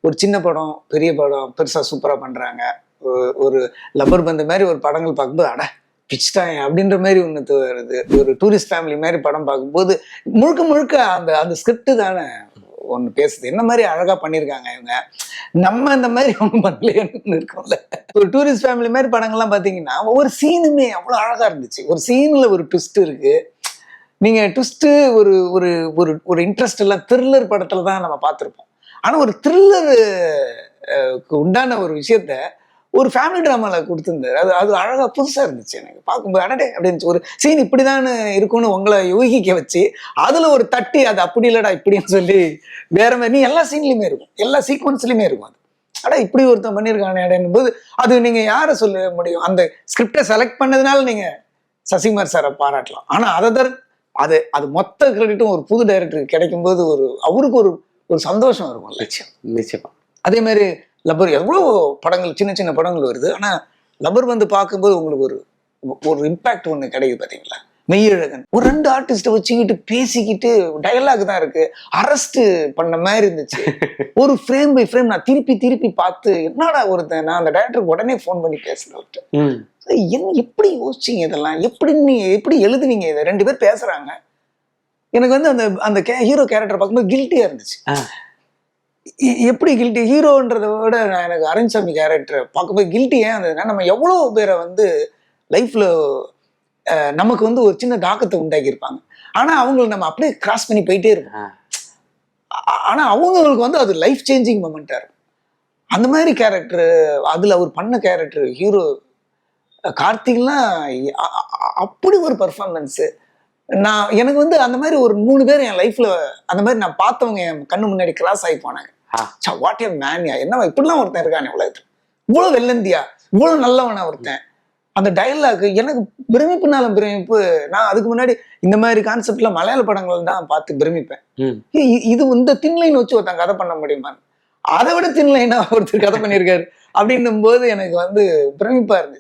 ஒரு சின்ன படம் பெரிய படம் பெருசா சூப்பரா பண்றாங்க. ஒரு லப்பர் பந்து மாதிரி ஒரு படங்கள் பார்க்கும்போது அட பிச்சிட்டாங்க அப்படின்ற மாதிரி ஒன்று வருது. ஒரு டூரிஸ்ட் ஃபேமிலி மாதிரி படம் பார்க்கும்போது முழுக்க முழுக்க அந்த அந்த ஸ்கிரிப்ட் தானே ஒன்று பேசுது. என்ன மாதிரி அழகா பண்ணியிருக்காங்க இவங்க, நம்ம இந்த மாதிரி ஒன்றும் பண்ணலையேன்னு இருக்கோம்ல. ஒரு டூரிஸ்ட் ஃபேமிலி மாதிரி படங்கள்லாம் பார்த்தீங்கன்னா ஒவ்வொரு சீனுமே அவ்வளோ அழகா இருந்துச்சு. ஒரு சீன்ல ஒரு ட்விஸ்ட் இருக்கு. நீங்க ட்விஸ்ட் ஒரு ஒரு ஒரு ஒரு இன்ட்ரெஸ்ட் எல்லாம் த்ரில்லர் படத்துல தான் நம்ம பார்த்துருப்போம். ஆனா ஒரு த்ரில்லர் உண்டான ஒரு விஷயத்த ஒரு ஃபேமிலி ட்ராமால கொடுத்துருந்தாரு. அது அது அழகா புதுசா இருந்துச்சு எனக்கு பார்க்கும்போது. அடடே அப்படின்னு ஒரு சீன் இப்படிதான் இருக்கும்னு உங்களை யூகிக்க வச்சு அதுல ஒரு தட்டி அது அப்படி இல்லடா இப்படின்னு சொல்லி வேற மாதிரி நீ எல்லா சீன்லயுமே இருக்கும், எல்லா சீக்வன்ஸ்லயுமே இருக்கும். அது அடா இப்படி ஒருத்தன் பண்ணியிருக்கானே அப்படின்னும் போது அது நீங்க யாரை சொல்ல முடியும்? அந்த ஸ்கிரிப்டை செலக்ட் பண்ணதுனால நீங்க சசிகுமார் சாரை பாராட்டலாம். ஆனா அதை தர அது அது மொத்த கிரெடிட்டும் ஒரு புது டைரக்டருக்கு கிடைக்கும் போது ஒரு அவருக்கு ஒரு ஒரு சந்தோஷம் இருக்கும். நிச்சயம் நிச்சயமா. அதே மாதிரி லப்பர் எவ்வளோ படங்கள் சின்ன சின்ன படங்கள் வருது. ஆனா லப்பர் வந்து பார்க்கும்போது உங்களுக்கு ஒரு ஒரு இம்பாக்ட் ஒன்று கிடைக்குது பார்த்தீங்களா? மெய்யழகன் ஒரு 2 ஆர்டிஸ்ட்டை வச்சுக்கிட்டு பேசிக்கிட்டு டயலாக் தான் இருக்கு, அரெஸ்ட் பண்ண மாதிரி இருந்துச்சு. ஒரு ஃப்ரேம் பை ஃப்ரேம் நான் திருப்பி திருப்பி பார்த்து என்னடா ஒருத்தன், நான் அந்த டைரக்டருக்கு உடனே ஃபோன் பண்ணி பேசுறேன், எப்படி யோசிச்சீங்க இதெல்லாம், எப்படி நீங்க எப்படி எழுதுனீங்க இதை? 2 பேர் பேசுறாங்க. எனக்கு வந்து அந்த அந்த ஹீரோ கேரக்டர் பார்க்கும்போது கில்ட்டியா இருந்துச்சு. எப்படி கில்ட்டி ஹீரோன்றதை விட நான் எனக்கு அரவிந்த்சாமி கேரக்டர் பார்க்கும்போது கில்ட்டி ஏன் இருந்ததுன்னா, நம்ம எவ்வளோ பேரை வந்து லைஃப்ல நமக்கு வந்து ஒரு சின்ன தாக்கத்தை உண்டாக்கியிருப்பாங்க. ஆனா அவங்களை நம்ம அப்படியே கிராஸ் பண்ணி போயிட்டே இருப்போம். ஆனா அவங்களுக்கு வந்து அது லைஃப் சேஞ்சிங் மொமெண்டா இருக்கும். அந்த மாதிரி கேரக்டர் அதுல அவர் பண்ண கேரக்டர் ஹீரோ கார்த்திக்லாம் அப்படி ஒரு பர்ஃபார்மன்ஸ். நான் எனக்கு வந்து அந்த மாதிரி ஒரு 3 பேர் என் லைஃப்ல அந்த மாதிரி நான் பார்த்தவங்க என் கண்ணு முன்னாடி கிராஸ் ஆகி போனாங்க. வாட் ஏ மேன்யா, என்னவா இப்படிலாம் ஒருத்தன் இருக்கானே உலகத்துல, இவ்வளவு வெள்ளந்தியா, இவ்வளவு நல்லவனா ஒருத்தன். அந்த டைலாக் எனக்கு பிரமிப்புனால பிரமிப்பு. நான் அதுக்கு முன்னாடி இந்த மாதிரி கான்செப்ட்ல மலையாள படங்கள் தான் பார்த்து பிரமிப்பேன். இது இந்த தின்லைன் வச்சு ஒருத்தன் கதை பண்ண முடியுமா, அதை விட தின்லைனா ஒருத்தர் கதை பண்ணியிருக்காரு அப்படின்னும் போது எனக்கு வந்து பிரமிப்பா இருந்துச்சு.